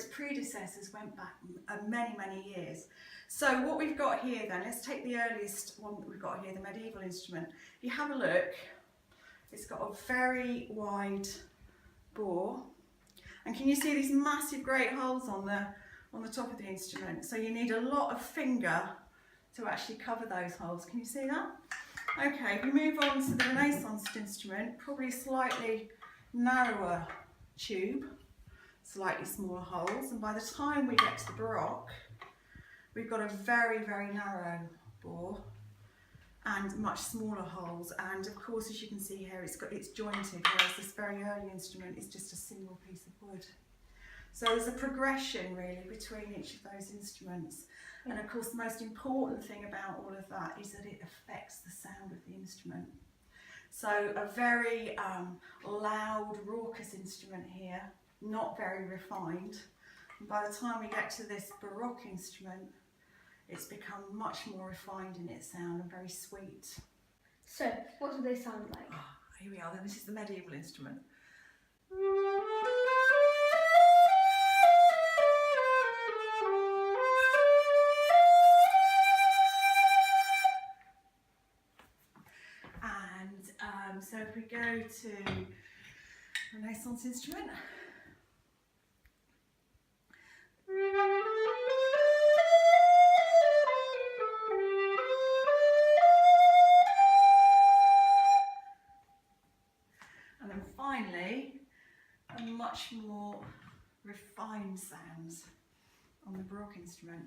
its predecessors went back many, many years. So what we've got here then, let's take the earliest one that we've got here, the medieval instrument. If you have a look, it's got a very wide bore. And can you see these massive great holes on the top of the instrument? So you need a lot of finger to actually cover those holes. Can you see that? Okay, if we move on to the Renaissance instrument, probably slightly narrower tube, slightly smaller holes, and by the time we get to the Baroque, we've got a very, very narrow bore and much smaller holes, and of course, as you can see here, it's jointed, whereas this very early instrument is just a single piece of wood. So there's a progression really between each of those instruments. And of course, the most important thing about all of that is that it affects the sound of the instrument. So a very loud, raucous instrument here, not very refined. And by the time we get to this Baroque instrument, it's become much more refined in its sound and very sweet. So, what do they sound like? Here we are then, this is the medieval instrument. So if we go to Renaissance instrument, and then finally a much more refined sounds on the Baroque instrument.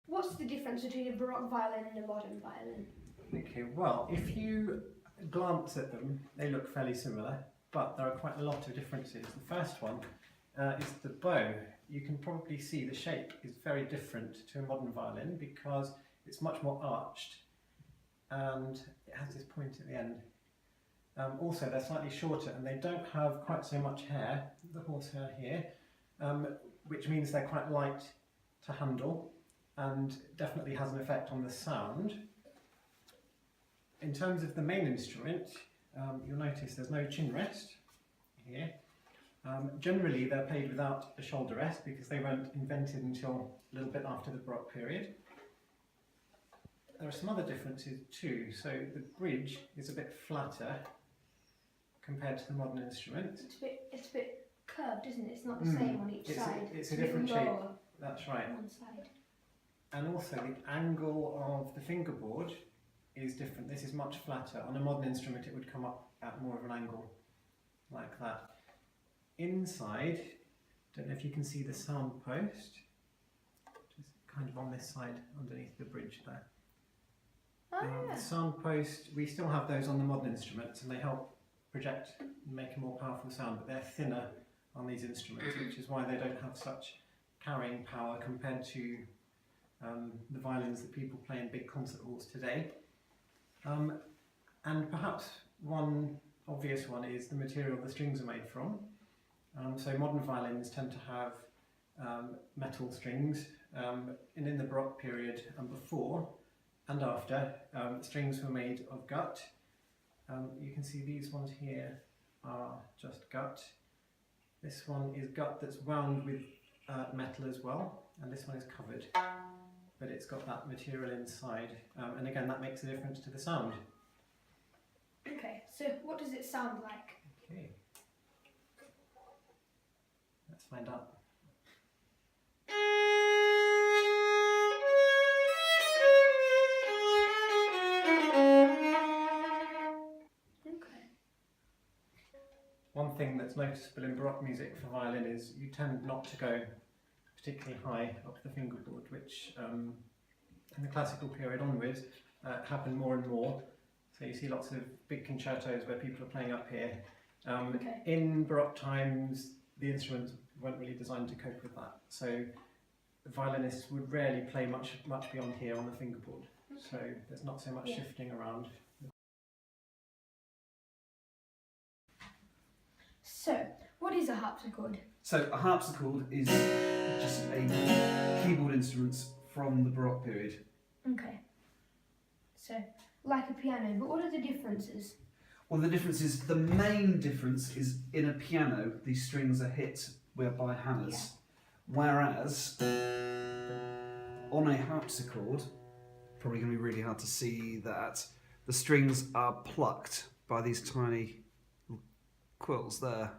What's the difference between a Baroque violin and a modern violin? Okay, well, if you glance at them, they look fairly similar, but there are quite a lot of differences. The first one is the bow. You can probably see the shape is very different to a modern violin because it's much more arched and it has this point at the end. Also, they're slightly shorter and they don't have quite so much hair, the horsehair here, which means they're quite light to handle and definitely has an effect on the sound. In terms of the main instrument, you'll notice there's no chin rest here. Generally they're played without a shoulder rest because they weren't invented until a little bit after the Baroque period. There are some other differences too, so the bridge is a bit flatter compared to the modern instrument. It's a bit curved, isn't it? It's not the same on each side. It's a different shape, that's right. On one side. And also the angle of the fingerboard is different. This is much flatter. On a modern instrument it would come up at more of an angle like that. Inside, don't know if you can see the sound post, just kind of on this side underneath the bridge there. The sound post, we still have those on the modern instruments and they help project and make a more powerful sound, but they're thinner on these instruments, which is why they don't have such carrying power compared to the violins that people play in big concert halls today. And perhaps one obvious one is the material the strings are made from. So modern violins tend to have metal strings, and in the Baroque period and before and after, strings were made of gut. You can see these ones here are just gut. This one is gut that's wound with metal as well, and this one is covered, but it's got that material inside, and again that makes a difference to the sound. Okay, so what does it sound like? Okay, let's find out. One thing that's noticeable in Baroque music for violin is you tend not to go particularly high up the fingerboard, which in the classical period onwards happened more and more. So you see lots of big concertos where people are playing up here. In Baroque times, the instruments weren't really designed to cope with that. So violinists would rarely play much beyond here on the fingerboard. So there's not so much shifting around. So, is a harpsichord? So a harpsichord is just a keyboard instrument from the Baroque period. Okay. So, like a piano, but what are the differences? Well, the main difference is in a piano, the strings are hit by hammers, whereas on a harpsichord, probably going to be really hard to see that, the strings are plucked by these tiny quills there.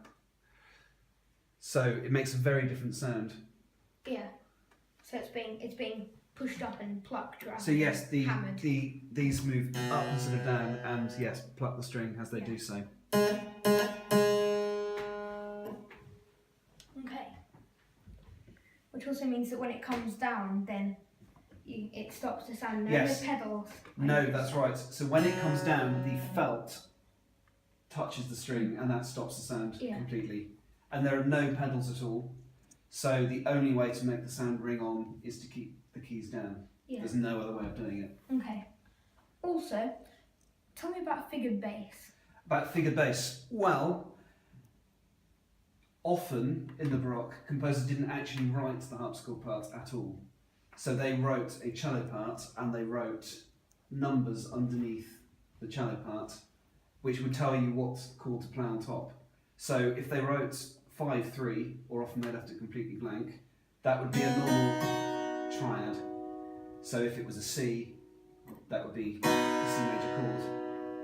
So it makes a very different sound. Yeah. So it's being pushed up and plucked, right? So yes, hammered. these move up instead of down, and yes, pluck the string as they do so. Okay. Which also means that when it comes down, then it stops the sound. No, Yes. the pedals. No, that's right. So when it comes down, the felt touches the string, and that stops the sound completely. And there are no pedals at all. So the only way to make the sound ring on is to keep the keys down. Yeah. There's no other way of doing it. Okay. Also, tell me about figured bass. About figured bass. Well, often in the Baroque, composers didn't actually write the harpsichord part at all. So they wrote a cello part and they wrote numbers underneath the cello part, which would tell you what chord to play on top. So if they wrote 5-3, or often they left it completely blank, that would be a normal triad. So if it was a C, that would be a C major chord.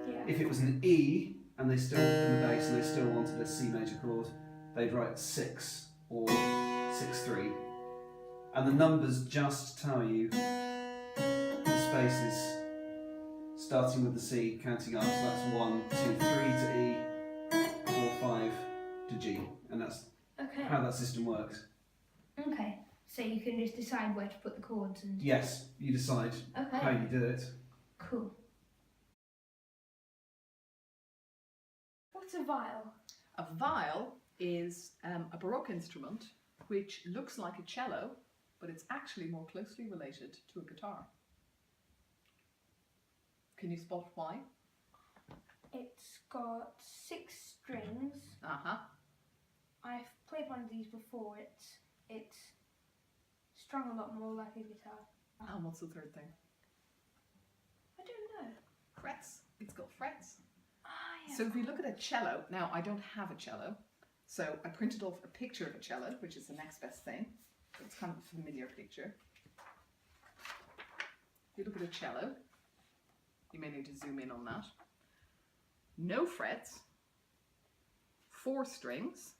Yeah. If it was an E, and they still in the bass and they still wanted a C major chord, they'd write 6 or 6-3. And the numbers just tell you the spaces, starting with the C, counting up. So that's 1, 2, 3 to E, 4, 5 to G, and that's how that system works. Okay. So you can just decide where to put the chords and. Yes, you decide how you do it. Cool. What's a viol? A viol is a Baroque instrument which looks like a cello, but it's actually more closely related to a guitar. Can you spot why? It's got 6 strings. Uh-huh. I've played one of these before. It's strung a lot more like a guitar. And what's the third thing? I don't know. Frets. It's got frets. Ah, yeah. So if you look at a cello, now I don't have a cello, so I printed off a picture of a cello, which is the next best thing. It's kind of a familiar picture. If you look at a cello, you may need to zoom in on that. No frets, 4 strings,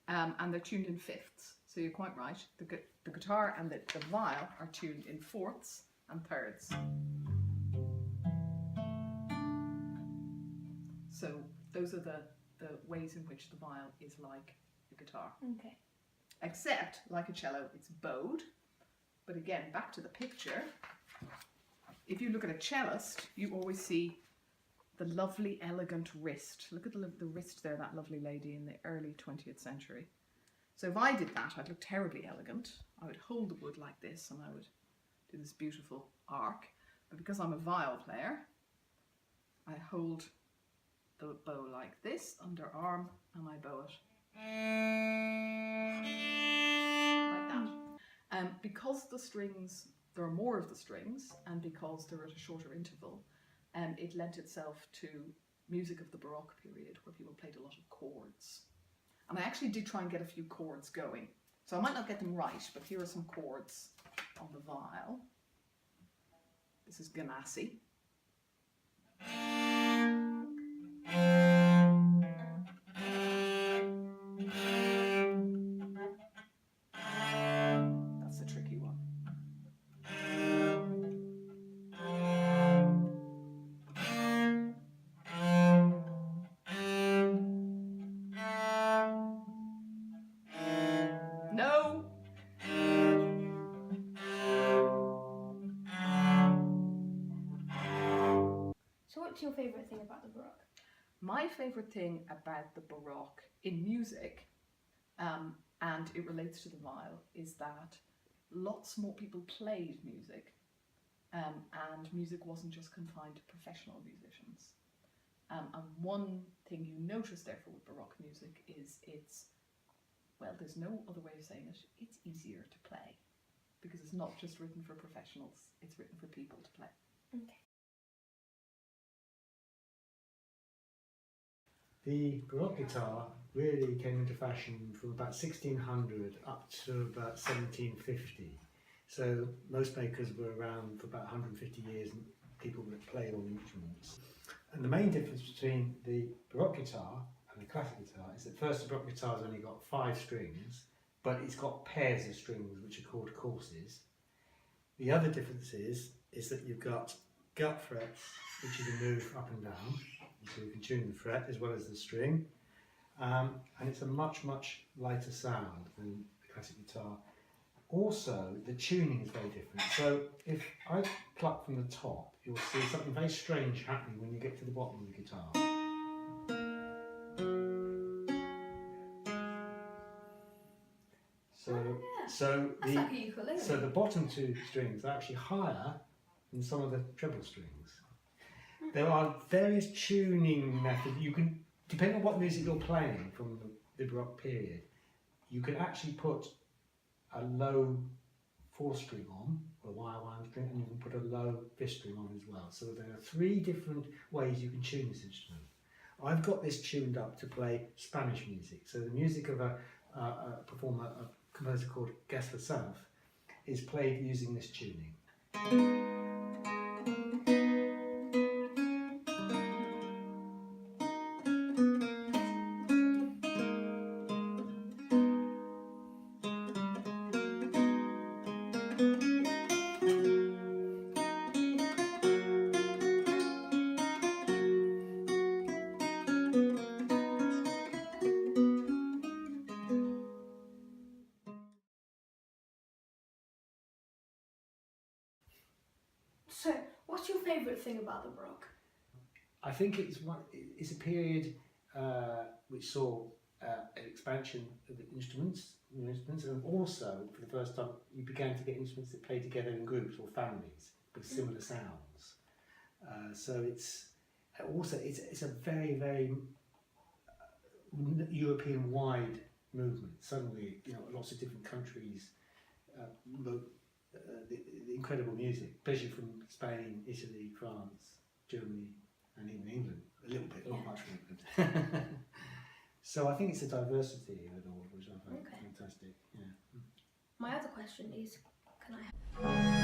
and they're tuned in fifths. So you're quite right. The guitar and the viol are tuned in fourths and thirds. So those are the ways in which the viol is like a guitar. Okay. Except, like a cello, it's bowed. But again, back to the picture. If you look at a cellist, you always see the lovely, elegant wrist. Look at the wrist there, that lovely lady in the early 20th century. So if I did that, I'd look terribly elegant. I would hold the wood like this and I would do this beautiful arc. But because I'm a viol player, I hold the bow like this, under arm, and I bow it like that. Because the strings, there are more of the strings, and because they're at a shorter interval, it lent itself to music of the Baroque period, where people played a lot of chords. And I actually did try and get a few chords going. So I might not get them right, but here are some chords on the viol. This is Ganassi. That's the tricky one. No! So what's your favourite thing about the Baroque? My favourite thing about the Baroque in music, and it relates to the viol, is that lots more people played music, and music wasn't just confined to professional musicians. And one thing you notice, therefore, with Baroque music is there's no other way of saying it, it's easier to play. Because it's not just written for professionals, it's written for people to play. Okay. The Baroque guitar really came into fashion from about 1600 up to about 1750. So most makers were around for about 150 years and people would play all instruments. And the main difference between the Baroque guitar and the classic guitar is that first the Baroque guitar's only got 5 strings, but it's got pairs of strings which are called courses. The other difference is that you've got gut frets which you can move up and down, so you can tune the fret as well as the string, and it's a much lighter sound than the classic guitar. Also, the tuning is very different. So if I pluck from the top, you'll see something very strange happening when you get to the bottom of the guitar. That's like a ukulele. So the bottom 2 strings are actually higher than some of the treble strings. There are various tuning methods. You can, depending on what music you're playing from the Baroque period, you can actually put a low 4-string on, or a wire 1 string, and you can put a low 5th string on as well. So there are 3 different ways you can tune this instrument. I've got this tuned up to play Spanish music. So the music of a performer, a composer called Gessler South, is played using this tuning. So, what's your favourite thing about the Baroque? I think it's a period which saw an expansion of the instruments, new instruments, and also for the first time you began to get instruments that play together in groups or families with similar sounds. So it's a very European-wide movement. Suddenly, lots of different countries wrote the incredible music, especially from Spain, Italy, France, Germany, and even England. A little bit, not much from England. So I think it's a diversity of it all, which I find fantastic. Yeah. My other question is, can I